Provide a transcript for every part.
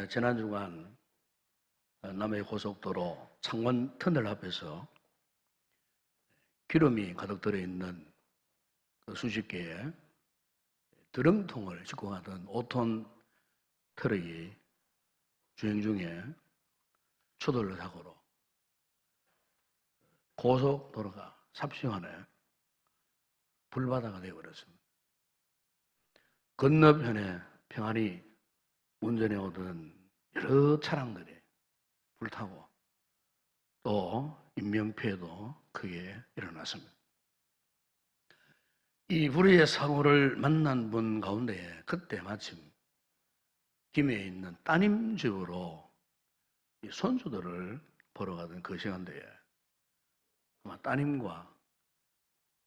지난 주간 남해 고속도로 창원 터널 앞에서 기름이 가득 들어있는 그 수십 개의 드럼통을 싣고 가던 5톤 트럭이 주행 중에 추돌 사고로 고속도로가 삽시간에 불바다가 되어버렸습니다. 건너편에 평안히 운전해 오던 여러 차량들이 불타고 또 인명피해도 크게 일어났습니다. 이 불의의 사고를 만난 분 가운데 그때 마침 김해에 있는 따님 집으로 이 손주들을 보러 가던 그 시간대에 아마 따님과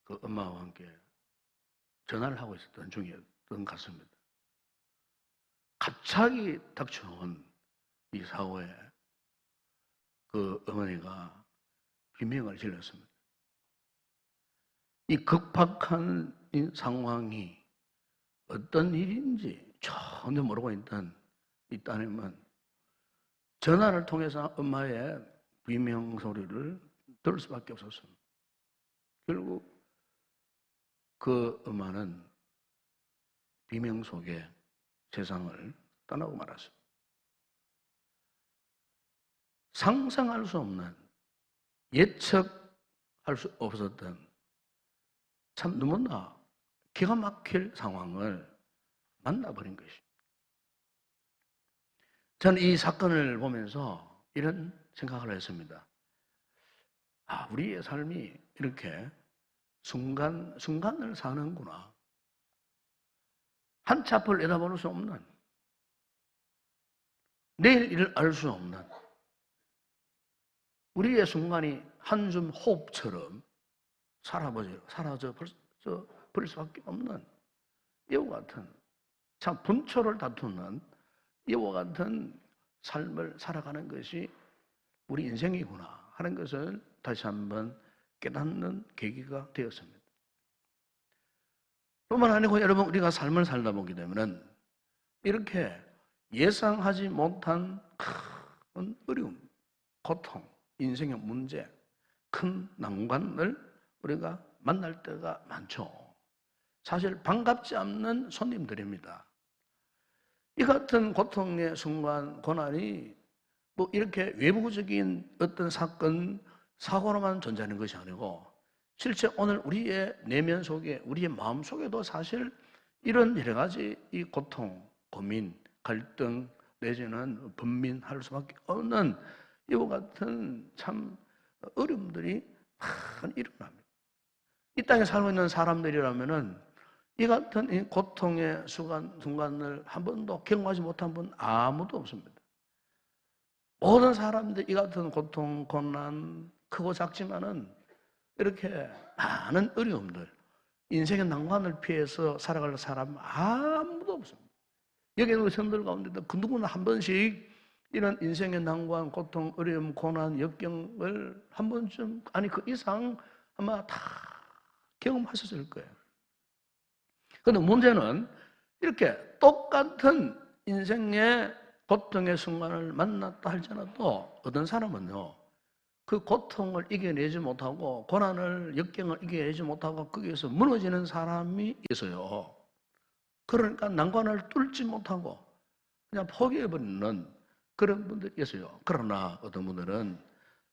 그 엄마와 함께 전화를 하고 있었던 중이었던 것 같습니다. 갑자기 닥쳐온 이 사고에 그 어머니가 비명을 질렀습니다. 이 급박한 이 상황이 어떤 일인지 전혀 모르고 있던 이 따님은 전화를 통해서 엄마의 비명 소리를 들을 수밖에 없었습니다. 결국 그 엄마는 비명 속에 세상을 떠나고 말았습니다. 상상할 수 없는, 예측할 수 없었던 참 너무나 기가 막힐 상황을 만나버린 것입니다. 저는 이 사건을 보면서 이런 생각을 했습니다. 우리의 삶이 이렇게 순간을 사는구나. 한 치 앞을 내다볼 수 없는, 내일 일을 알 수 없는 우리의 순간이 한숨 호흡처럼 사라져 버릴 수밖에 없는 이와 같은 참 분초를 다투는 이와 같은 삶을 살아가는 것이 우리 인생이구나 하는 것을 다시 한번 깨닫는 계기가 되었습니다. 뿐만 아니고 여러분, 우리가 삶을 살다 보게 되면 이렇게 예상하지 못한 큰 어려움, 고통, 인생의 문제, 큰 난관을 우리가 만날 때가 많죠. 사실 반갑지 않는 손님들입니다. 이 같은 고통의 순간, 고난이 뭐 이렇게 외부적인 어떤 사건, 사고로만 존재하는 것이 아니고 실제 오늘 우리의 내면 속에, 우리의 마음 속에도 사실 이런 여러 가지 이 고통, 고민, 갈등, 내지는 분민할 수밖에 없는 이와 같은 참 어려움들이 많이 일어납니다. 이 땅에 살고 있는 사람들이라면은 이 같은 이 고통의 순간을 한 번도 경험하지 못한 분 아무도 없습니다. 모든 사람들이 이 같은 고통, 고난, 크고 작지만은 이렇게 많은 어려움들, 인생의 난관을 피해서 살아갈 사람 아무도 없습니다. 여기 있는 성들 가운데도 그 누구나 한 번씩 이런 인생의 난관, 고통, 어려움, 고난, 역경을 한 번쯤, 아니 그 이상 아마 다 경험하셨을 거예요. 그런데 문제는 이렇게 똑같은 인생의 고통의 순간을 만났다 할지라도 어떤 사람은요, 그 고통을 이겨내지 못하고 고난을, 역경을 이겨내지 못하고 거기에서 무너지는 사람이 있어요. 그러니까 난관을 뚫지 못하고 그냥 포기해버리는 그런 분들이 있어요. 그러나 어떤 분들은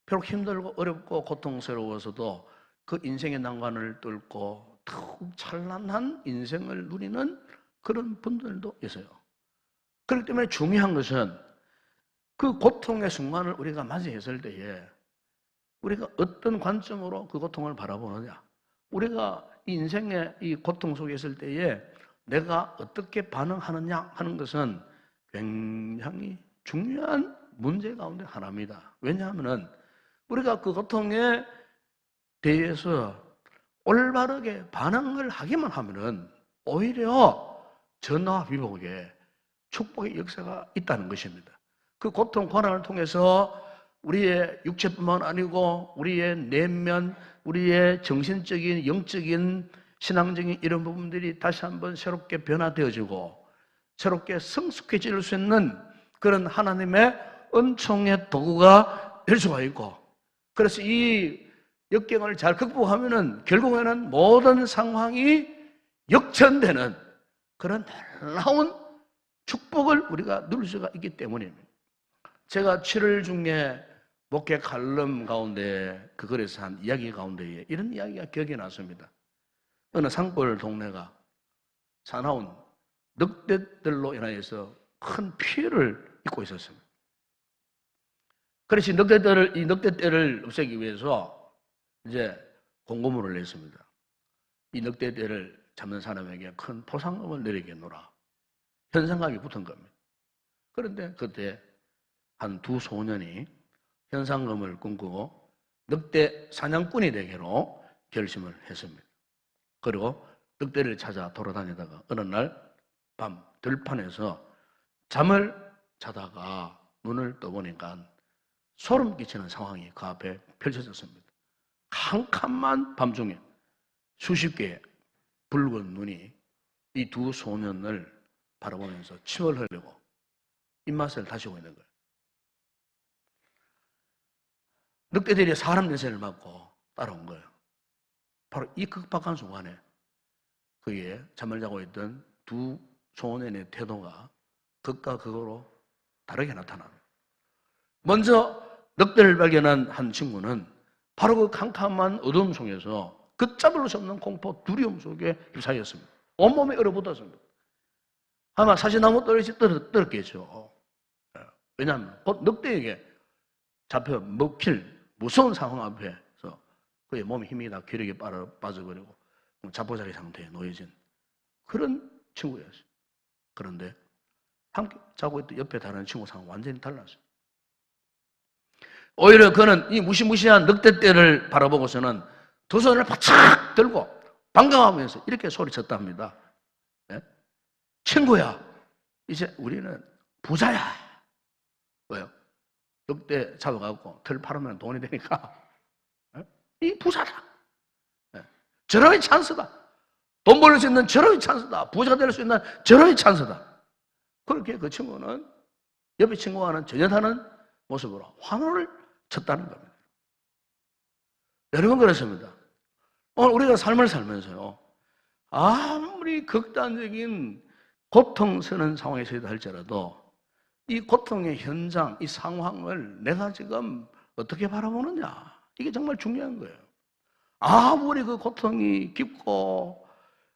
비록 힘들고 어렵고 고통스러워서도 그 인생의 난관을 뚫고 더욱 찬란한 인생을 누리는 그런 분들도 있어요. 그렇기 때문에 중요한 것은 그 고통의 순간을 우리가 맞이했을 때에 우리가 어떤 관점으로 그 고통을 바라보느냐, 우리가 인생의 이 고통 속에 있을 때에 내가 어떻게 반응하느냐 하는 것은 굉장히 중요한 문제 가운데 하나입니다. 왜냐하면 우리가 그 고통에 대해서 올바르게 반응을 하기만 하면은 오히려 전화위복에 축복의 역사가 있다는 것입니다. 그 고통, 고난을 통해서 우리의 육체뿐만 아니고 우리의 내면, 우리의 정신적인, 영적인, 신앙적인 이런 부분들이 다시 한번 새롭게 변화되어지고 새롭게 성숙해질 수 있는 그런 하나님의 은총의 도구가 될 수가 있고, 그래서 이 역경을 잘 극복하면은 결국에는 모든 상황이 역전되는 그런 놀라운 축복을 우리가 누릴 수가 있기 때문입니다. 제가 7월 중에 목회 칼럼 가운데 그 글에서 한 이야기 가운데에 이런 이야기가 기억이 났습니다. 어느 산골 동네가 사나운 늑대들로 인하여서 큰 피해를 입고 있었습니다. 그래서 이 늑대떼를 없애기 위해서 이제 공고문을 냈습니다. 이 늑대떼를 잡는 사람에게 큰 포상금을 내리겠노라. 현상금이 붙은 겁니다. 그런데 그때 한 두 소년이 현상금을 꿈꾸고 늑대 사냥꾼이 되기로 결심을 했습니다. 그리고 늑대를 찾아 돌아다니다가 어느 날 밤 들판에서 잠을 자다가 눈을 떠보니까 소름 끼치는 상황이 그 앞에 펼쳐졌습니다. 캄캄한 밤중에 수십 개의 붉은 눈이 이 두 소년을 바라보면서 침을 흘리고 입맛을 다시고 있는 거예요. 늑대들이 사람 냄새를 맡고 따라온 거예요. 바로 이 급박한 순간에 그의 잠을 자고 있던 두 소년의 태도가 극과 극으로 다르게 나타납니다. 먼저 늑대를 발견한 한 친구는 바로 그 캄캄한 어둠 속에서 걷잡을 수 없는 공포, 두려움 속에 휩싸였습니다. 온몸에 얼어붙었습니다. 아마 사시나무 떨어지 떨었겠죠. 왜냐하면 곧 늑대에게 잡혀 먹힐 무서운 상황 앞에서 그의 몸에 힘이 다 기력이 빠져버리고 자포자기 상태에 놓여진 그런 친구였어요. 그런데 함께 자고 있던 옆에 다른 친구 상황 완전히 달랐어요. 오히려 그는 이 무시무시한 늑대떼를 바라보고서는 두 손을 바짝 들고 반가워하면서 이렇게 소리쳤답니다. 네? 친구야, 이제 우리는 부자야. 왜요? 늑대 잡아갖고 털 팔으면 돈이 되니까. 네? 이 부자다. 네? 절호의 찬스다. 돈 벌 수 있는 절호의 찬스다. 부자가 될 수 있는 절호의 찬스다. 그렇게 그 친구는 옆에 친구와는 전혀 다른 모습으로 환호를 쳤다는 겁니다. 여러분 그렇습니다. 오늘 우리가 삶을 살면서요, 아무리 극단적인 고통스러운 상황에 처해다 할지라도 이 고통의 현장, 이 상황을 내가 지금 어떻게 바라보느냐, 이게 정말 중요한 거예요. 아무리 그 고통이 깊고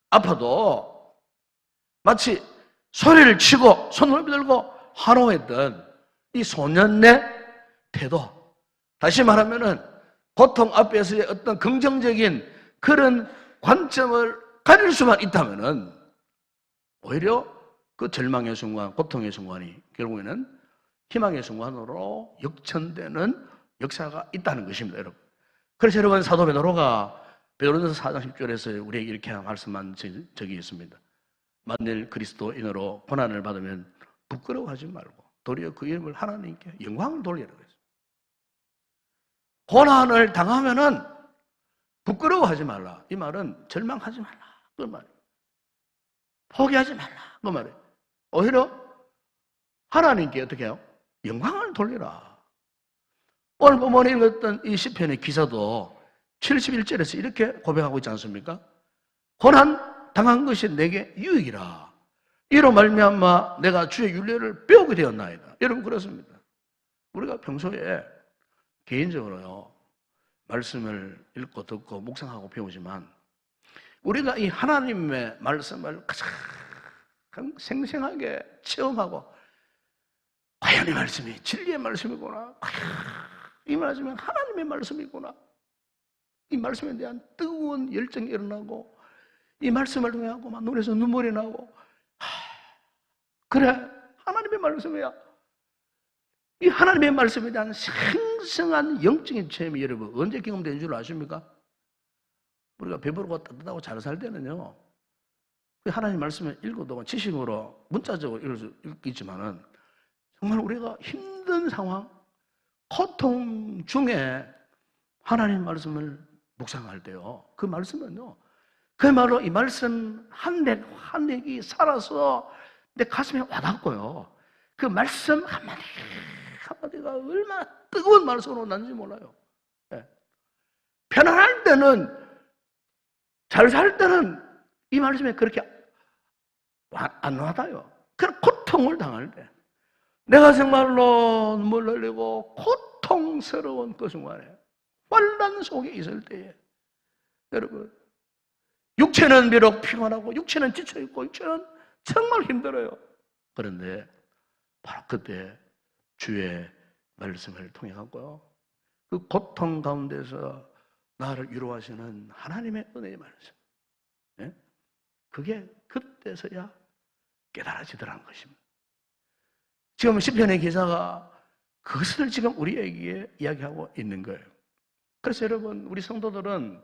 아파도 마치 소리를 치고 손을 들고 환호했던 이 소년의 태도, 다시 말하면은 고통 앞에서의 어떤 긍정적인 그런 관점을 가질 수만 있다면은 오히려 그 절망의 순간, 고통의 순간이 결국에는 희망의 순간으로 역전되는 역사가 있다는 것입니다, 여러분. 그래서 여러분, 사도 베드로가 베드로전서 4장 10절에서 우리에게 이렇게 말씀한 적이 있습니다. 만일 그리스도인으로 고난을 받으면 부끄러워하지 말고 도리어 그 이름을 하나님께 영광을 돌리라고 했어요. 고난을 당하면은 부끄러워하지 말라. 이 말은 절망하지 말라. 그 말이에요. 포기하지 말라. 그 말이에요. 오히려 하나님께 어떻게 해요? 영광을 돌리라. 오늘 본문에 읽었던 이 시편의 기사도 71절에서 이렇게 고백하고 있지 않습니까? 고난 당한 것이 내게 유익이라. 이로 말미암아 내가 주의 율례를 배우게 되었나이다. 여러분 그렇습니다. 우리가 평소에 개인적으로요, 말씀을 읽고 듣고 묵상하고 배우지만 우리가 이 하나님의 말씀을 가장 생생하게 체험하고, 과연 이 말씀이 진리의 말씀이구나, 과연 이 말씀은 하나님의 말씀이구나, 이 말씀에 대한 뜨거운 열정이 일어나고 이 말씀을 통해 막 눈에서 눈물이 나고, 그래 하나님의 말씀이야. 이 하나님의 말씀에 대한 생생한 영적인 체험이 여러분 언제 경험되는 줄 아십니까? 우리가 배부르고 따뜻하고 잘 살 때는요, 하나님 말씀을 읽어도 지식으로 문자적으로 읽을 수 있지만은 정말 우리가 힘든 상황, 고통 중에 하나님 말씀을 묵상할 때요, 그 말씀은요, 그야말로 이 말씀 한 획이 살아서 내 가슴에 와닿고요, 그 말씀 한마디가 얼마나 뜨거운 말씀으로 났는지 몰라요. 예. 편안할 때는, 잘 살 때는 이 말씀에 그렇게 안 와닿아요. 그런 고통을 당할 때, 내가 정말로 눈물 흘리고 고통스러운 그 순간에, 환난 속에 있을 때에, 여러분, 육체는 비록 피곤하고 육체는 지쳐있고 육체는 정말 힘들어요. 그런데 바로 그때 주의 말씀을 통해 갖고요, 그 고통 가운데서 나를 위로하시는 하나님의 은혜의 말씀, 예? 그게 그때서야 깨달아지더라는 것입니다. 지금 시편의 기자가 그것을 지금 우리에게 이야기하고 있는 거예요. 그래서 여러분, 우리 성도들은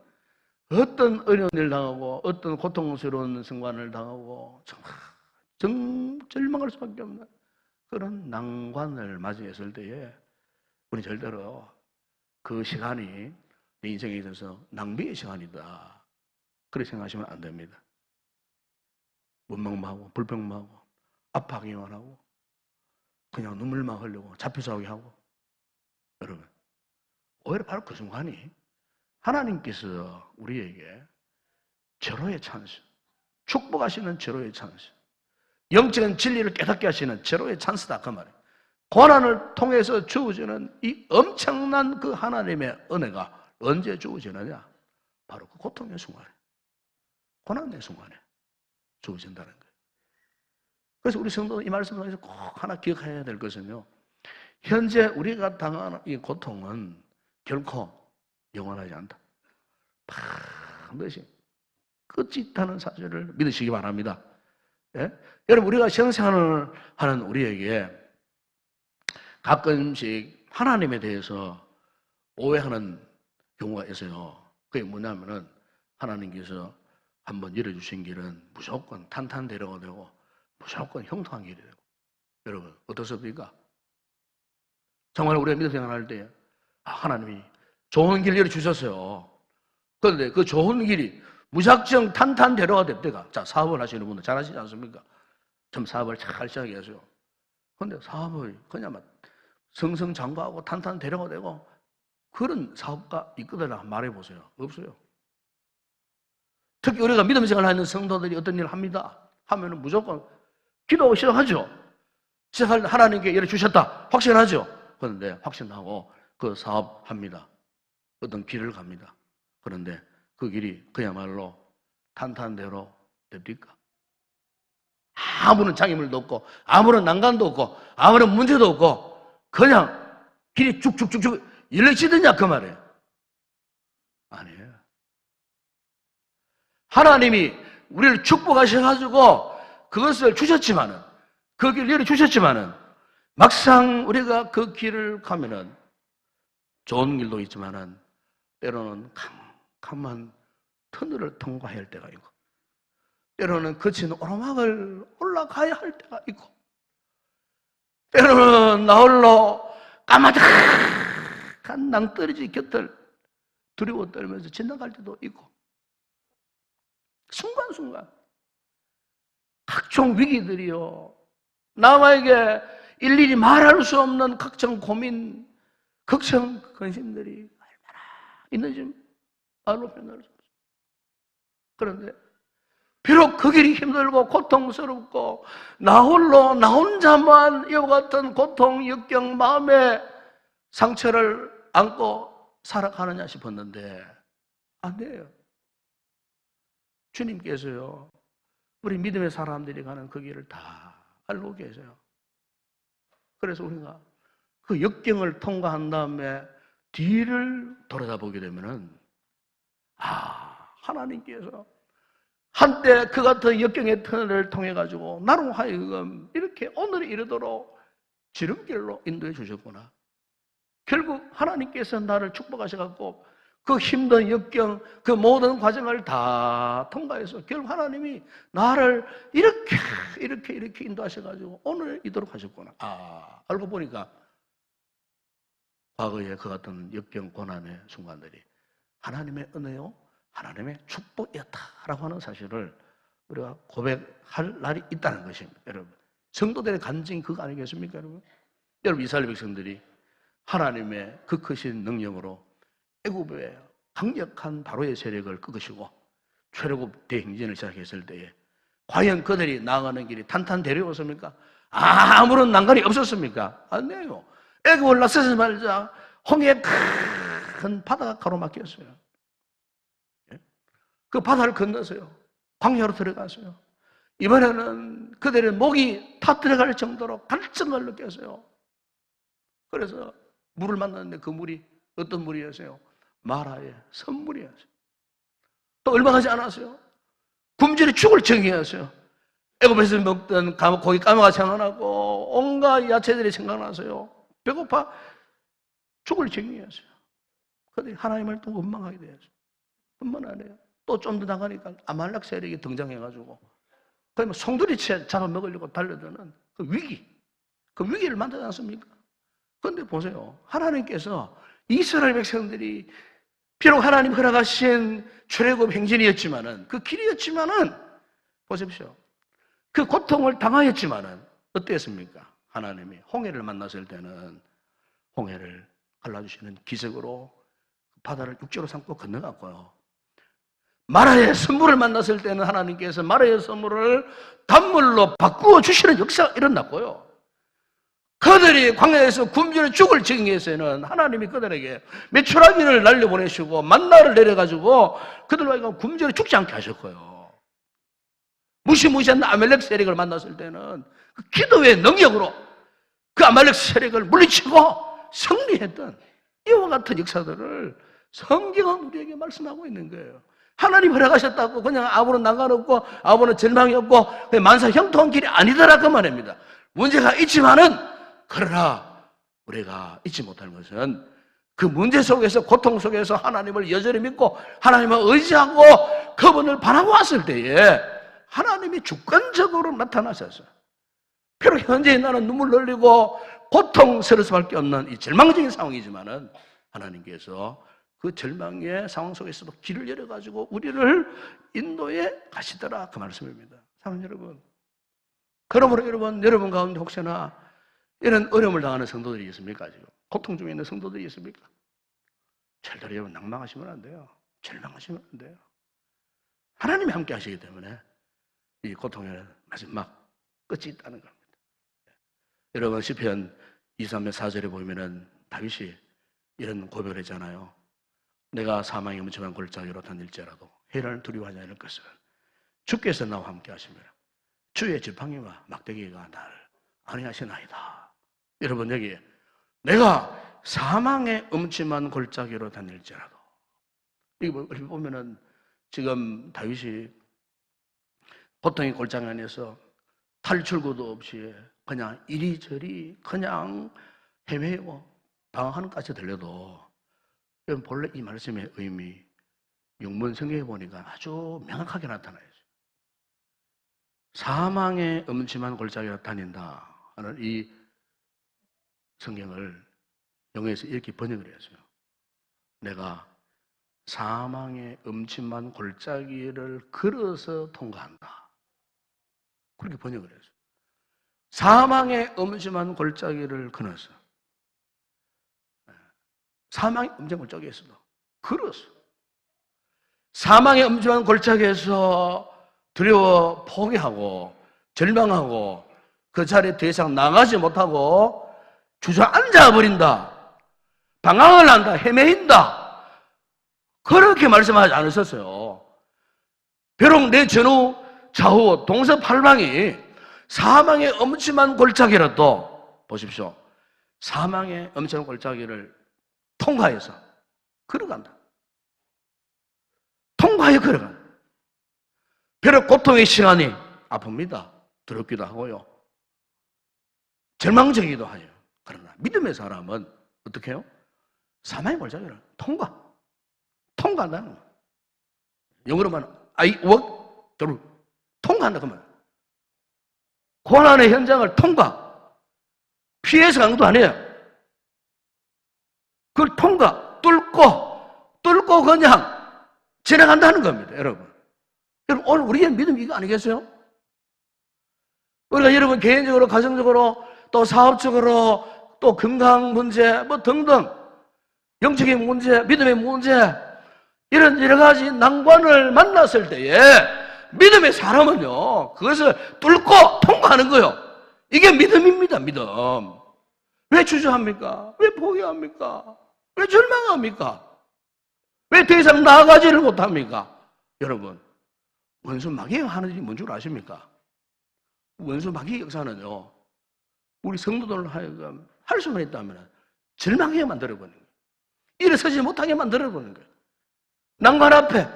어떤 어려움을 당하고 어떤 고통스러운 순간을 당하고 정말 절망할 수밖에 없는 그런 난관을 맞이했을 때에 우리 절대로 그 시간이 내 인생에 있어서 낭비의 시간이다, 그렇게 생각하시면 안 됩니다. 원망만 하고 불평만 하고 아파하기만 하고 그냥 눈물만 흘리고 잡혀싸우게 하고, 여러분, 오히려 바로 그 순간이 하나님께서 우리에게 절호의 찬스, 축복하시는 절호의 찬스, 영적인 진리를 깨닫게 하시는 절호의 찬스다, 그 말이에요. 고난을 통해서 주어지는 이 엄청난 그 하나님의 은혜가 언제 주어지느냐? 바로 그 고통의 순간에, 고난의 순간에 주어진다는 거예요. 그래서 우리 성도는 이 말씀을 통해서 꼭 하나 기억해야 될 것은요, 현재 우리가 당하는 이 고통은 결코 영원하지 않다, 반드시 끝이 있다는 사실을 믿으시기 바랍니다. 예? 여러분, 우리가 신앙생활을 하는 우리에게 가끔씩 하나님에 대해서 오해하는 경우가 있어요. 그게 뭐냐면은, 하나님께서 한번 열어주신 길은 무조건 탄탄대로가 되고 무조건 형통한 길이 되고. 여러분, 어떻습니까? 정말 우리가 믿음 생활할 때 하나님이 좋은 길 열어주셨어요. 그런데 그 좋은 길이 무작정 탄탄대로가 됐대가. 자, 사업을 하시는 분들 잘 하시지 않습니까? 좀 사업을 잘 시작했어요. 그런데 사업을 그냥 막 승승장구하고 탄탄대로가 되고 그런 사업가 있거든요. 말해보세요. 없어요. 특히 우리가 믿음 생활을 하는 성도들이 어떤 일을 합니다 하면은 무조건 기도 시작하죠. 시작할 때 하나님께 열어주셨다 확신하죠. 그런데 확신하고 그 사업합니다. 어떤 길을 갑니다. 그런데 그 길이 그야말로 탄탄대로 됩니까? 아무런 장애물도 없고 아무런 난간도 없고 아무런 문제도 없고 그냥 길이 쭉쭉쭉쭉 열려지느냐, 그 말이에요. 아니에요. 하나님이 우리를 축복하셔가지고 그것을 주셨지만은, 그 길을 열어주셨지만은 막상 우리가 그 길을 가면은 좋은 길도 있지만은 때로는 캄캄한 터널을 통과해야 할 때가 있고, 때로는 거친 오르막을 올라가야 할 때가 있고, 때로는 나홀로 까마득한 낭떠러지 곁을 두려워 떨면서 지나갈 때도 있고, 순간순간 각종 위기들이요, 남에게 일일이 말할 수 없는 각종 고민, 걱정, 근심들이 얼마나 있는지 말로 표현할 수 없어요. 그런데 비록 그 길이 힘들고 고통스럽고 나 홀로 나 혼자만 이와 같은 고통, 역경, 마음의 상처를 안고 살아가느냐 싶었는데 안 돼요. 주님께서요, 우리 믿음의 사람들이 가는 그 길을 다 알고 계세요. 그래서 우리가 그 역경을 통과한 다음에 뒤를 돌아다보게 되면은, 하나님께서 한때 그 같은 역경의 터널을 통해 가지고 나로 하여금 이렇게 오늘에 이르도록 지름길로 인도해 주셨구나. 결국 하나님께서 나를 축복하셔갖고 그 힘든 역경, 그 모든 과정을 다 통과해서 결국 하나님이 나를 이렇게 인도하셔가지고 오늘 이도록 하셨구나. 알고 보니까 과거에 그 같은 역경, 고난의 순간들이 하나님의 은혜요, 하나님의 축복이었다라고 하는 사실을 우리가 고백할 날이 있다는 것입니다. 여러분, 성도들의 간증이 그거 아니겠습니까, 여러분? 여러분, 이스라엘 백성들이 하나님의 그 크신 능력으로 애굽의 강력한 바로의 세력을 꺾으시고 출애굽 대행진을 시작했을 때에 과연 그들이 나아가는 길이 탄탄대로였습니까? 아무런 난관이 없었습니까? 아니에요. 애굽을 나서자마자 홍해에 큰 바다가 가로막혔어요. 그 바다를 건너서요, 광야로 들어갔어요. 이번에는 그들의 목이 타 들어갈 정도로 갈증을 느꼈어요. 그래서 물을 만났는데 그 물이 어떤 물이었어요? 마라의 선물이었어요. 또 얼마 가지 않았어요. 굶주려 죽을 정이었어요. 애굽에서 먹던 고기 까마가 생각나고 온갖 야채들이 생각나서요. 배고파 죽을 정이었어요. 그런데 하나님을 또 원망하게 되었어요. 뿐만 아니에요. 또 좀 더 나가니까 아말렉 세력이 등장해가지고 그러면 송두리채 잡아먹으려고 달려드는 그 위기를 만들지 않습니까? 그런데 보세요. 하나님께서 이스라엘 백성들이 비록 하나님 허락하신 출애굽 행진이었지만은, 그 길이었지만은, 보십시오. 그 고통을 당하였지만은 어땠습니까? 하나님이 홍해를 만났을 때는 홍해를 갈라주시는 기적으로 바다를 육지로 삼고 건너갔고요. 마라의 선물을 만났을 때는 하나님께서 마라의 선물을 단물로 바꾸어 주시는 역사가 일어났고요. 그들이 광야에서 굶주려 죽을 지경에서는 하나님이 그들에게 메추라기를 날려보내시고 만나를 내려가지고 그들과 굶주려 죽지 않게 하셨고요. 무시무시한 아말렉 세력을 만났을 때는 그 기도의 능력으로 그 아말렉 세력을 물리치고 승리했던 이와 같은 역사들을 성경은 우리에게 말씀하고 있는 거예요. 하나님 허락하셨다고 그냥 아무런 난관 없고 아무런 절망이 없고 만사 형통한 길이 아니더라 그 말입니다. 문제가 있지만은, 그러나 우리가 잊지 못할 것은 그 문제 속에서, 고통 속에서 하나님을 여전히 믿고 하나님을 의지하고 그분을 바라고 왔을 때에 하나님이 주권적으로 나타나셔서, 비록 현재 나는 눈물 흘리고 고통스러울 수밖에 없는 이 절망적인 상황이지만은 하나님께서 그 절망의 상황 속에서도 길을 열어가지고 우리를 인도해 가시더라 그 말씀입니다. 사랑하는 여러분, 그러므로 여러분 가운데 혹시나 이런 어려움을 당하는 성도들이 있습니까? 지금 고통 중에 있는 성도들이 있습니까? 절대로 여러분 낭망하시면 안 돼요. 절망하시면 안 돼요. 하나님이 함께 하시기 때문에 이 고통의 마지막 끝이 있다는 겁니다. 여러분 시편 23편 4절에 보면은 다윗이 이런 고백을 했잖아요. 내가 사망의 음침한 골짜기로 다닐지라도 해를 두려워하지 않을 것은 주께서 나와 함께 하시며 주의 지팡이와 막대기가 나를 안위하시나이다. 여러분 여기 내가 사망의 음침한 골짜기로 다닐지라도, 이거 보면은 지금 다윗이 고통의 골짜기 안에서 탈출구도 없이 그냥 이리저리 그냥 헤매고 방황하는 것까지 들려도, 여러분 본래 이 말씀의 의미 영문 성경에 보니까 아주 명확하게 나타나요. 사망의 음침한 골짜기로 다닌다 하는 이 성경을 영어에서 이렇게 번역을 했어요. 내가 사망의 음침한 골짜기를 걸어서 통과한다. 그렇게 번역을 했어요. 사망의 음침한 골짜기를 걸어서, 사망의 음침한 골짜기에서도 걸어서, 사망의 음침한 골짜기에서 두려워 포기하고 절망하고 그 자리에 더 이상 나가지 못하고 주저앉아 버린다, 방황을 한다, 헤매인다, 그렇게 말씀하지 않으셨어요. 비록 내 전후 좌우 동서팔방이 사망의 엄침한 골짜기라도, 보십시오, 사망의 엄침한 골짜기를 통과해서 걸어간다. 통과해 걸어간다. 비록 고통의 시간이 아픕니다. 두렵기도 하고요, 절망적이기도 해요. 그러나 믿음의 사람은 어떻게 해요? 사망의 골짜기를 통과한다는 거예요. 영어로만 I walk through, 통과한다 그 말. 고난의 현장을 피해서 간 것도 아니에요. 그걸 뚫고 그냥 지나간다는 겁니다, 여러분. 여러분 오늘 우리의 믿음 이거 아니겠어요? 우리가 여러분 개인적으로, 가정적으로, 또 사업적으로, 또 건강 문제, 뭐 등등, 영적인 문제, 믿음의 문제, 이런 여러 가지 난관을 만났을 때에 믿음의 사람은요, 그것을 뚫고 통과하는 거예요. 이게 믿음입니다, 믿음. 왜 주저합니까? 왜 포기합니까? 왜 절망합니까? 왜 더 이상 나아가지를 못합니까? 여러분, 원수 마귀가 하는 일이 뭔 줄 아십니까? 원수 마귀의 역사는요, 우리 성도들을 하여금 할 수만 있다면 절망하게 만들어버리는 거예요. 일어서지 못하게 만들어버리는 거예요. 난관 앞에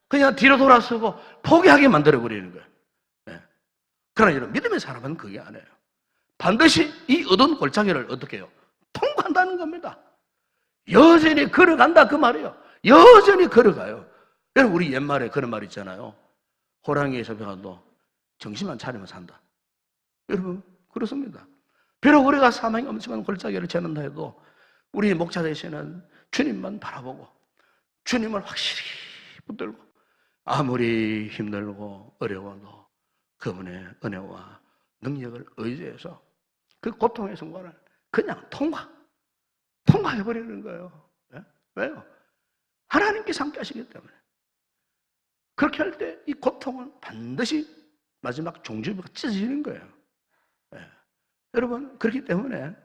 그냥 뒤로 돌아서고 포기하게 만들어버리는 거예요. 네. 그러나 여러분, 믿음의 사람은 그게 아니에요. 반드시 이 어두운 골짜기를 어떻게 해요? 통과한다는 겁니다. 여전히 걸어간다 그 말이에요. 여전히 걸어가요. 여러분, 우리 옛말에 그런 말 있잖아요. 호랑이에 잡혀가도 정신만 차리면 산다. 여러분, 그렇습니다. 비록 우리가 사망의 엄청난 골짜기를 지난다 해도 우리 목자 되시는 주님만 바라보고 주님을 확실히 붙들고 아무리 힘들고 어려워도 그분의 은혜와 능력을 의지해서 그 고통의 순간을 그냥 통과해버리는 거예요. 네? 왜요? 하나님께서 함께 하시기 때문에. 그렇게 할 때 이 고통은 반드시 마지막 종지부가 찢어지는 거예요. 네. 여러분, 그렇기 때문에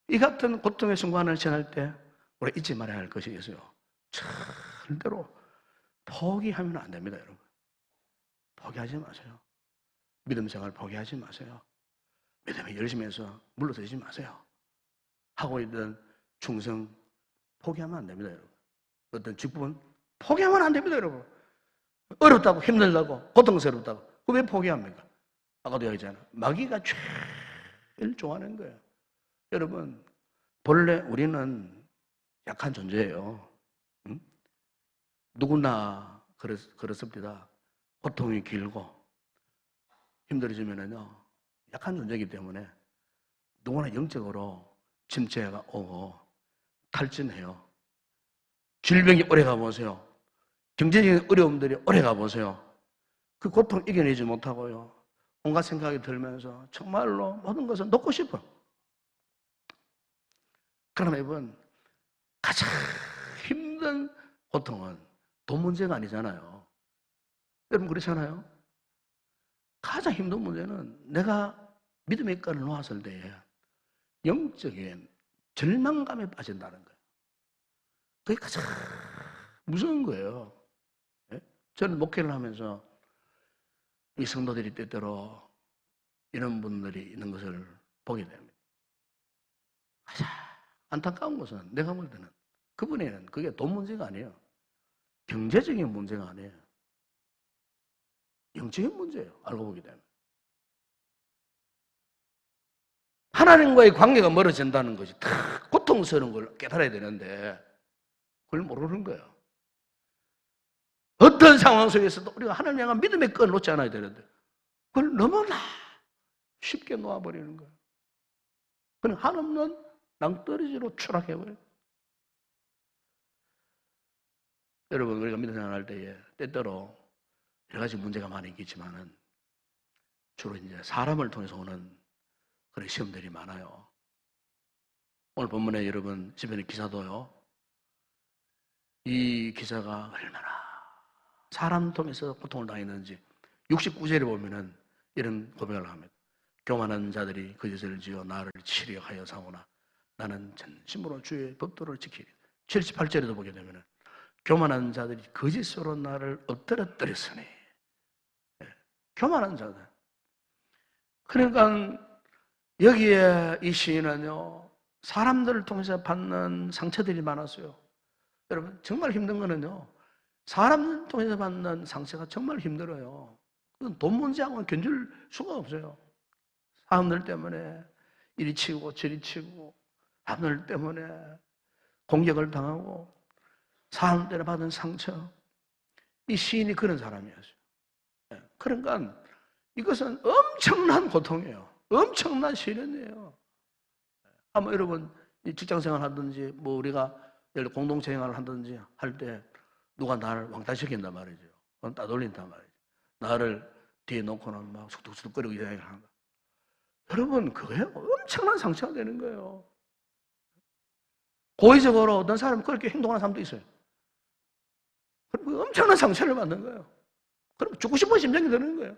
이 같은 고통의 순간을 지날 때 우리가 잊지 말아야 할 것이 있어요. 절대로 포기하면 안 됩니다, 여러분. 포기하지 마세요. 믿음 생활 포기하지 마세요. 믿음에 열심히 해서 물러서지 마세요. 하고 있던 충성 포기하면 안 됩니다, 여러분. 어떤 직분은 포기하면 안 됩니다, 여러분. 어렵다고, 힘들다고, 고통스럽다고. 그거 왜 포기합니까? 아까도 얘기했잖아요. 마귀가 제일 좋아하는 거예요. 여러분, 본래 우리는 약한 존재예요. 응? 누구나 그렇습니다. 고통이 길고 힘들어지면은요, 약한 존재이기 때문에 누구나 영적으로 침체가 오고 탈진해요. 질병이 오래 가보세요. 경제적인 어려움들이 오래 가보세요. 그 고통 이겨내지 못하고요, 온갖 생각이 들면서 정말로 모든 것을 놓고 싶어요. 그러나 여러분, 가장 힘든 고통은 돈 문제가 아니잖아요. 여러분, 그렇잖아요? 가장 힘든 문제는 내가 믿음의 입가를 놓았을 때에 영적인 절망감에 빠진다는 거예요. 그게 가장 무서운 거예요. 예? 저는 목회를 하면서 이 성도들이 때때로 이런 분들이 있는 것을 보게 됩니다. 가장 안타까운 것은 내가 볼 때는 그분에는 그게 돈 문제가 아니에요. 경제적인 문제가 아니에요. 영적인 문제예요. 알고 보게 되면. 하나님과의 관계가 멀어진다는 것이 다 고통스러운 걸 깨달아야 되는데 그걸 모르는 거예요. 어떤 상황 속에서도 우리가 하나님 향한 믿음의 끈을 놓지 않아야 되는데 그걸 너무나 쉽게 놓아버리는 거예요. 그는 한없는 낭떠러지로 추락해버려요. 여러분, 우리가 믿음 생활할 때에 때때로 여러 가지 문제가 많이 있겠지만은 주로 이제 사람을 통해서 오는 그런 시험들이 많아요. 오늘 본문에 여러분 주변의 기사도요, 이 기사가 얼마나 사람 통해서 고통을 당했는지 69절에 보면은 이런 고백을 합니다. 교만한 자들이 거짓을 지어 나를 치려하여 사오나 나는 전심으로 주의 법도를 지키리. 78절에도 보게 되면은 교만한 자들이 거짓으로 나를 엎드려뜨렸으니. 교만한 자들. 그러니까 여기에 이 시인은요, 사람들을 통해서 받는 상처들이 많았어요. 여러분, 정말 힘든 거는요, 사람을 통해서 받는 상처가 정말 힘들어요. 그건 돈 문제하고는 견줄 수가 없어요. 사람들 때문에 이리 치고 저리 치고, 사람들 때문에 공격을 당하고, 사람 때문에 받은 상처. 이 시인이 그런 사람이었어요. 그러니까 이것은 엄청난 고통이에요. 엄청난 시련이에요. 아마 여러분 직장생활 하든지 뭐 우리가 예를 들어 공동체 생활을 하든지 할 때 누가 나를 왕따시킨단 말이죠. 따돌린단 말이죠. 나를 뒤에 놓고는 막 숙득숙득거리고 이야기를 한다. 여러분, 그게 엄청난 상처가 되는 거예요. 고의적으로 어떤 사람은 그렇게 행동하는 사람도 있어요. 그럼 엄청난 상처를 받는 거예요. 그럼 죽고 싶은 심정이 드는 거예요.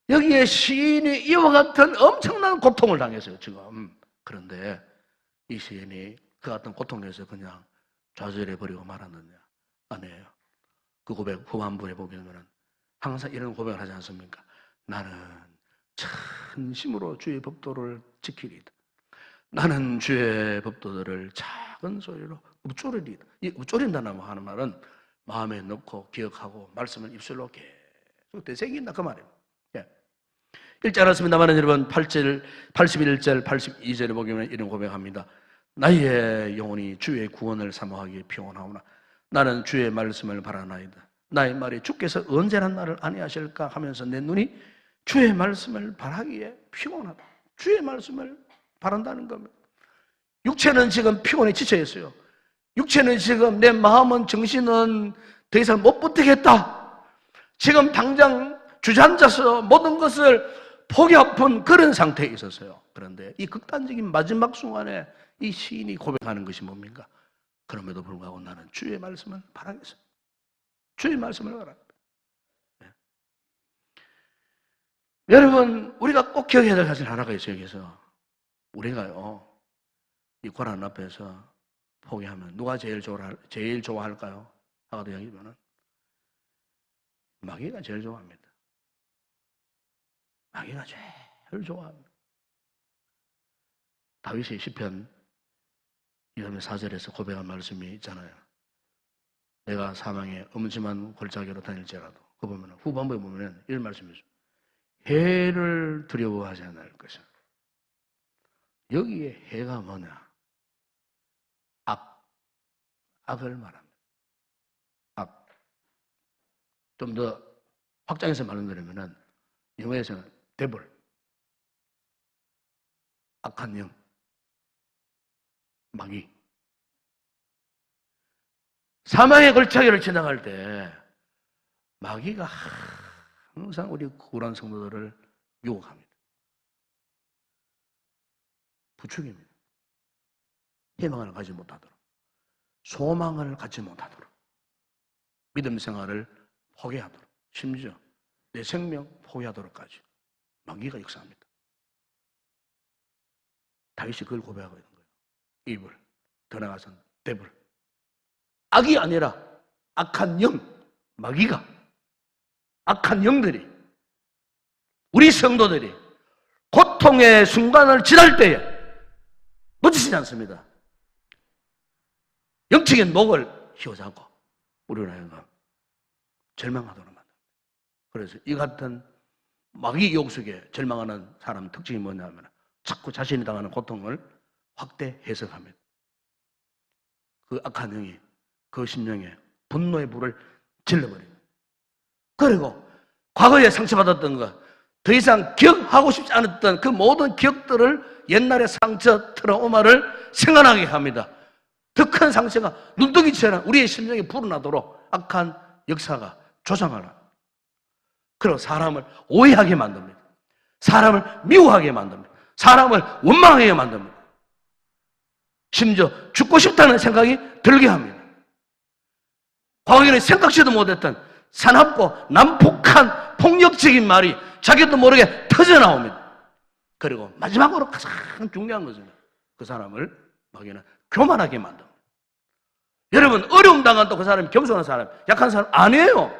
여기에 시인이 이와 같은 엄청난 고통을 당했어요, 지금. 그런데 이 시인이 그 같은 고통에서 그냥 좌절해버리고 말았느냐? 아니에요. 그 고백 후반부에 보면 항상 이런 고백을 하지 않습니까? 나는 전심으로 주의 법도를 지키리다. 나는 주의 법도들을 작은 소리로 읊조리리다. 이 읊조린다는 하는 말은 마음에 넣고 기억하고 말씀을 입술로 계속 되새긴다 그 말이에요. 읽지 않았습니다만 여러분 81절, 82절에 보면 이런 고백합니다. 나의 영혼이 주의 구원을 사모하기에 피곤하오나 나는 주의 말씀을 바라나이다. 나의 말이 주께서 언제나 나를 안위하실까 하면서 내 눈이 주의 말씀을 바라기에 피곤하다. 주의 말씀을 바란다는 겁니다. 육체는 지금 피곤해 지쳐 있어요. 육체는 지금 내 마음은 정신은 더 이상 못 버티겠다. 지금 당장 주저앉아서 모든 것을 포기 아픈 그런 상태에 있었어요. 그런데 이 극단적인 마지막 순간에 이 시인이 고백하는 것이 뭡니까? 그럼에도 불구하고 나는 주의 말씀을 바라겠어요. 주의 말씀을 바랍니다. 네. 여러분, 우리가 꼭 기억해야 될 사실 하나가 있어요. 여기서 우리가요, 이 고난 앞에서 포기하면 누가 제일 좋아할까요? 하고도 여기면은 마귀가 제일 좋아합니다. 마귀가 제일 좋아합니다. 다윗의 시편 2편 4절에서 고백한 말씀이 있잖아요. 내가 사망의 음침한 골짜기로 다닐지라도 그 보면 후반부에 보면 이런 말씀이죠. 해를 두려워하지 않을 것이야. 여기에 해가 뭐냐? 악을 말합니다. 악. 좀 더 확장해서 말씀드리면은 영어에서는 devil, 악한 영, 마귀. 사망의 골짜기를 지나갈 때 마귀가 항상 우리 구란 성도들을 유혹합니다. 부추깁니다. 희망을 가지 못하도록, 소망을 갖지 못하도록, 믿음 생활을 포기하도록, 심지어 내 생명 포기하도록까지 마귀가 역사합니다. 다윗이 그걸 고백하고 있는 거예요. 이불, 더 나아가서는 데블. 악이 아니라 악한 영, 마귀가, 악한 영들이, 우리 성도들이 고통의 순간을 지날 때에 놓치지 않습니다. 영적인 목을 휘어잡고 우리를 하여금 절망하도록 만듭니다. 그래서 이 같은 마귀 유혹 속에 절망하는 사람 특징이 뭐냐면 자꾸 자신이 당하는 고통을 확대 해석합니다. 그 악한 영이 그 심령에 분노의 불을 질러버립니다. 그리고 과거에 상처받았던 것, 더 이상 기억하고 싶지 않았던 그 모든 기억들을 옛날의 상처, 트라우마를 생각나게 합니다. 더 큰 상처가 눈덩이처럼 우리의 심령에 불어나도록 악한 역사가 조장하라. 그리고 사람을 오해하게 만듭니다. 사람을 미워하게 만듭니다. 사람을 원망하게 만듭니다. 심지어 죽고 싶다는 생각이 들게 합니다. 과거에는 생각지도 못했던 사납고 난폭한 폭력적인 말이 자기도 모르게 터져나옵니다. 그리고 마지막으로 가장 중요한 것은 그 사람을 마귀는 교만하게 만듭니다. 여러분, 어려움 당한다고 그 사람이 겸손한 사람, 약한 사람 아니에요.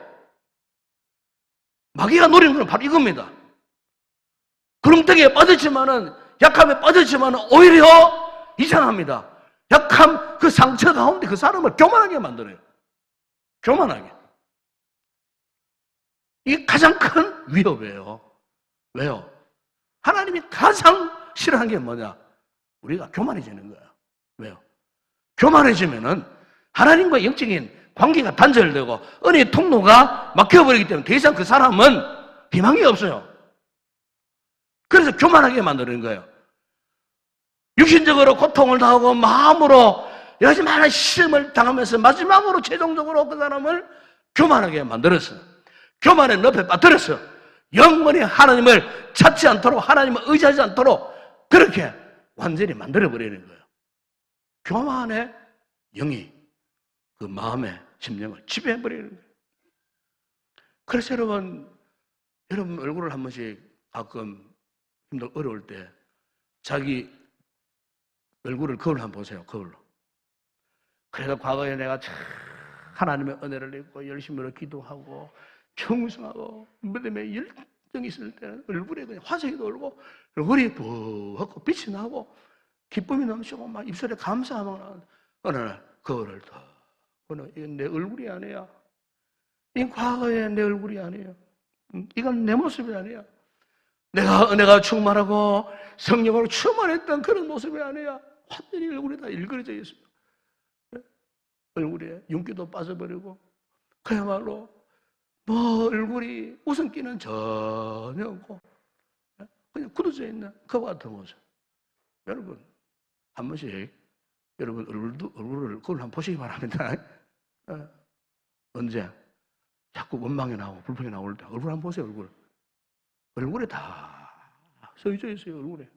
마귀가 노리는 건 바로 이겁니다. 구렁텅이에 빠졌지만은, 약함에 빠졌지만은 오히려 이상합니다. 약함, 그 상처 가운데 그 사람을 교만하게 만들어요. 교만하게. 이게 가장 큰 위협이에요. 왜요? 하나님이 가장 싫어하는 게 뭐냐? 우리가 교만해지는 거예요. 왜요? 교만해지면은 하나님과 영적인 관계가 단절되고 은혜의 통로가 막혀버리기 때문에 더 이상 그 사람은 희망이 없어요. 그래서 교만하게 만드는 거예요. 육신적으로 고통을 당하고 마음으로 여러 가지 많은 시험을 당하면서 마지막으로 최종적으로 그 사람을 교만하게 만들었어요. 교만의 늪에 빠뜨렸어요. 영원히 하나님을 찾지 않도록, 하나님을 의지하지 않도록 그렇게 완전히 만들어버리는 거예요. 교만의 영이 그 마음의 심령을 지배해버리는 거예요. 그래서 여러분 얼굴을 한 번씩 가끔 힘들 어려울 때 자기 얼굴을 거울로 한번 보세요. 거울로. 그래서 과거에 내가 참 하나님의 은혜를 입고 열심히 기도하고 충성하고 믿음에 열정이 있을 때는 얼굴에 그냥 화색이 돌고 얼굴이 부었고 빛이 나고 기쁨이 넘치고 막 입술에 감사하면 어느 날 거울을 더 이건 내 얼굴이 아니야. 이 과거의 내 얼굴이 아니에요. 이건 내 모습이 아니야. 내가 은혜가 충만하고 성령으로 충만했던 그런 모습이 아니야. 완전히 얼굴이 다 일그러져 있어요. 얼굴에 윤기도 빠져버리고 그야말로 뭐 얼굴이 웃음기는 전혀 없고 그냥 굳어져 있는 그와 같은 모습. 여러분 한 번씩 여러분 얼굴을 그걸 한번 보시기 바랍니다. 언제 자꾸 원망이 나오고 불평이 나올 때 얼굴 한번 보세요. 얼굴에 다 써져 있어요. 얼굴에.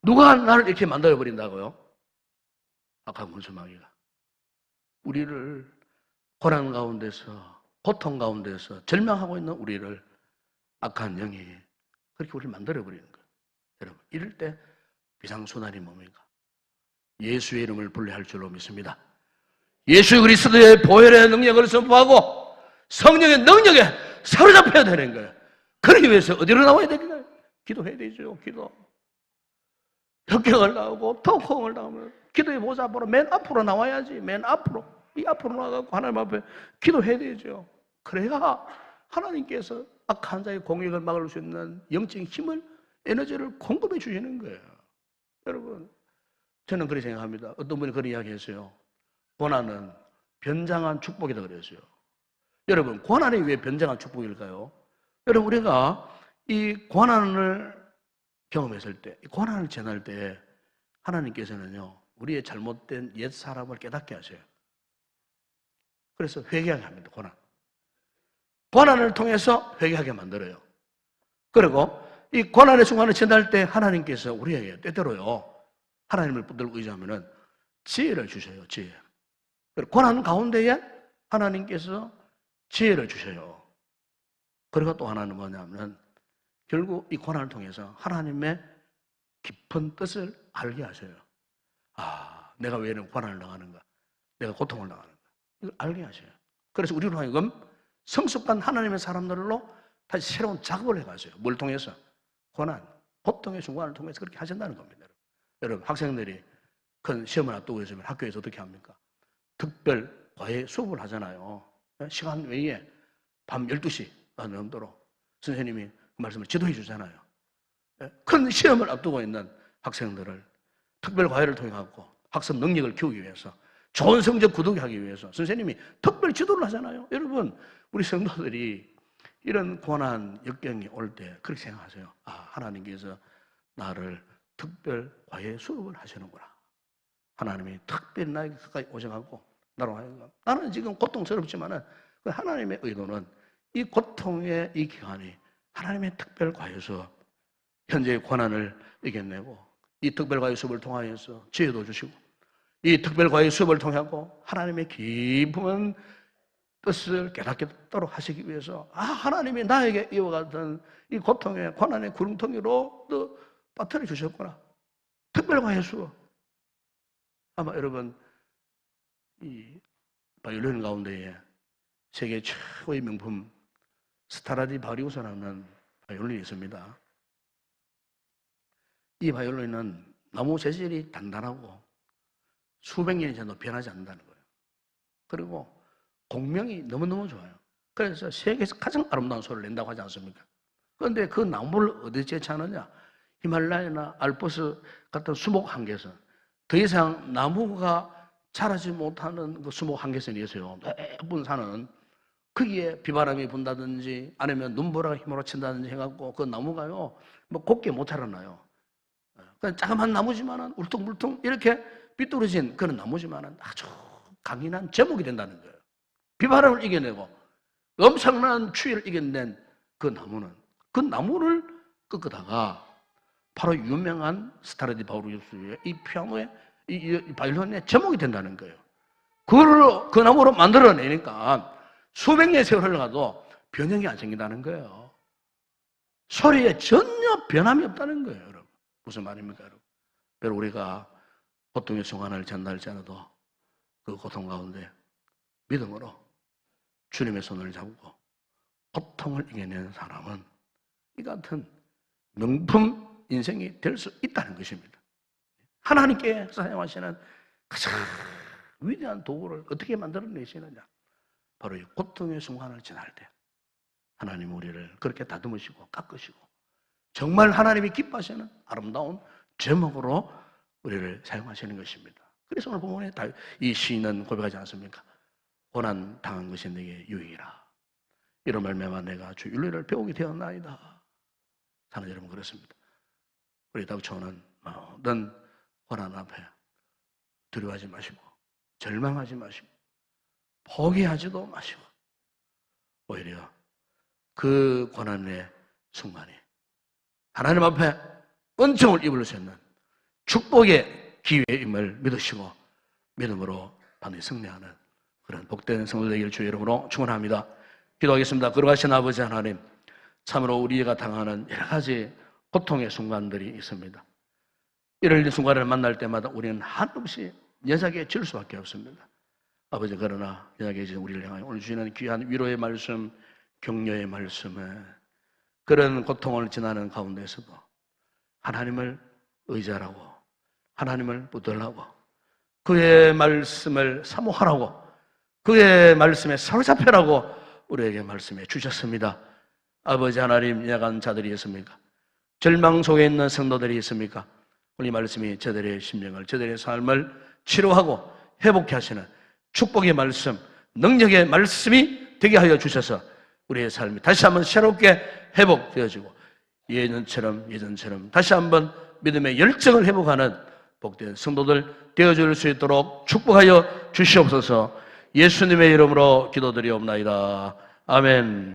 누가 나를 이렇게 만들어버린다고요? 아까 문수마귀가 우리를 고난 가운데서 고통 가운데서 절망하고 있는 우리를 악한 영이 그렇게 우리를 만들어버리는 거예요. 여러분 이럴 때 비상순환이 뭡니까? 예수의 이름을 불러야 할 줄로 믿습니다. 예수 그리스도의 보혈의 능력을 선포하고 성령의 능력에 사로잡혀야 되는 거예요. 그러기 위해서 어디로 나와야 될까요? 기도해야 되죠. 기도. 역경을 나오고 통콩을 나오면 기도의 모자 앞으로 맨 앞으로 나와야지. 맨 앞으로. 이 앞으로 나가고 하나님 앞에 기도해야 되죠. 그래야 하나님께서 악한 자의 공격을 막을 수 있는 영적인 힘을, 에너지를 공급해 주시는 거예요. 여러분, 저는 그렇게 생각합니다. 어떤 분이 그런 이야기 했어요. 고난은 변장한 축복이다 그랬어요. 여러분, 고난이 왜 변장한 축복일까요? 여러분, 우리가 이 고난을 경험했을 때, 고난을 지날 때 하나님께서는요, 우리의 잘못된 옛 사람을 깨닫게 하셔요. 그래서 회개하게 합니다. 고난을 통해서 회개하게 만들어요. 그리고 이 고난의 순간을 지날 때 하나님께서 우리에게 때때로요, 하나님을 붙들고 의지하면은 지혜를 주셔요. 지혜. 고난 가운데에 하나님께서 지혜를 주셔요. 그리고 또 하나는 뭐냐면 결국 이 고난을 통해서 하나님의 깊은 뜻을 알게 하셔요. 아, 내가 왜 이런 고난을 당하는가? 내가 고통을 당하는가? 이걸 알게 하셔요. 그래서 우리로 하여금 성숙한 하나님의 사람들로 다시 새로운 작업을 해가세요. 뭘 통해서? 고난, 고통의 순간을 통해서 그렇게 하신다는 겁니다. 여러분, 학생들이 큰 시험을 앞두고 있으면 학교에서 어떻게 합니까? 특별 과외 수업을 하잖아요. 시간 외에 밤 12시 넘도록 선생님이 그 말씀을 지도해 주잖아요. 큰 시험을 앞두고 있는 학생들을 특별 과외를 통해 갖고 학습 능력을 키우기 위해서 좋은 성적 거두게 하기 위해서 선생님이 특별 지도를 하잖아요. 여러분, 우리 성도들이 이런 고난, 역경이 올 때 그렇게 생각하세요. 아, 하나님께서 나를 특별 과외 수업을 하시는구나. 하나님이 특별히 나에게 가까이 오셔가지고 나로 하여금 나는 지금 고통스럽지만은 하나님의 의도는 이 고통의 이 기간이 하나님의 특별 과외 수업, 현재의 고난을 이겨내고 이 특별 과외 수업을 통하여서 지혜도 주시고 이 특별 과외 수업을 통하고 하나님의 깊은 뜻을 깨닫도록 하시기 위해서 하나님이 나에게 이와 같은 이 고통의 고난의 구름텅이로 또 빠뜨려 주셨구나. 특별 과외 수업. 아마 여러분 이 바이올린 가운데에 세계 최고의 명품 스트라디바리우스라는 바이올린이 있습니다. 이 바이올린은 나무 재질이 단단하고 수백 년이 지나도 변하지 않는다는 거예요. 그리고 공명이 너무너무 좋아요. 그래서 세계에서 가장 아름다운 소리를 낸다고 하지 않습니까? 그런데 그 나무를 어디에 채취하느냐? 히말라야나 알프스 같은 수목 한계선. 더 이상 나무가 자라지 못하는 그 수목 한계선이 있어요. 넓은 산은 거기에 비바람이 분다든지 아니면 눈보라가 힘으로 친다든지 해갖고 그 나무가요 뭐 곱게 못 자라나요. 그냥 자그마한 나무지만은 울퉁불퉁 이렇게 삐뚤어진 그런 나무지만은 아주 강인한 제목이 된다는 거예요. 비바람을 이겨내고 엄청난 추위를 이겨낸 그 나무를 꺾다가 바로 유명한 스트라디바리우스의 이 피아노의 이 바이올린의 제목이 된다는 거예요. 그 나무로 만들어내니까 수백 년의 세월 흘러가도 변형이 안 생긴다는 거예요. 소리에 전혀 변함이 없다는 거예요, 여러분. 무슨 말입니까, 여러분? 여러분, 우리가 고통의 순간을 전달하지 않아도 그 고통 가운데 믿음으로 주님의 손을 잡고 고통을 이겨내는 사람은 이 같은 명품 인생이 될 수 있다는 것입니다. 하나님께 사용하시는 가장 위대한 도구를 어떻게 만들어내시느냐? 바로 이 고통의 순간을 지날 때 하나님 우리를 그렇게 다듬으시고 깎으시고 정말 하나님이 기뻐하시는 아름다운 제목으로 우리를 사용하시는 것입니다. 그래서 오늘 본문에 이 시인은 고백하지 않습니까? 고난 당한 것이 내게 유익이라. 이런 말매마 내가 주 윤리를 배우게 되었나이다. 사는 여러분 그렇습니다. 우리 다윗초는 모든 고난 앞에 두려워하지 마시고 절망하지 마시고 포기하지도 마시고 오히려 그 고난의 순간이 하나님 앞에 은총을 입을 수 있는 축복의 기회임을 믿으시고 믿음으로 반드시 승리하는 그런 복된 성도 되기를 주의 이름으로 축원합니다. 기도하겠습니다. 거룩하신 아버지 하나님, 참으로 우리가 당하는 여러 가지 고통의 순간들이 있습니다. 이런 순간을 만날 때마다 우리는 한없이 연약해 질 수밖에 없습니다. 아버지, 그러나 연약해진 우리를 향하여 오늘 주시는 귀한 위로의 말씀, 격려의 말씀에 그런 고통을 지나는 가운데서도 하나님을 의지하라고, 하나님을 붙들라고, 그의 말씀을 사모하라고, 그의 말씀에 사로잡히라고 우리에게 말씀해 주셨습니다. 아버지 하나님, 약한 자들이 있습니까? 절망 속에 있는 성도들이 있습니까? 우리 말씀이 저들의 심령을, 저들의 삶을 치료하고 회복케 하시는 축복의 말씀, 능력의 말씀이 되게 하여 주셔서 우리의 삶이 다시 한번 새롭게 회복되어지고 예전처럼 다시 한번 믿음의 열정을 회복하는 복된 성도들 되어줄 수 있도록 축복하여 주시옵소서. 예수님의 이름으로 기도드리옵나이다. 아멘.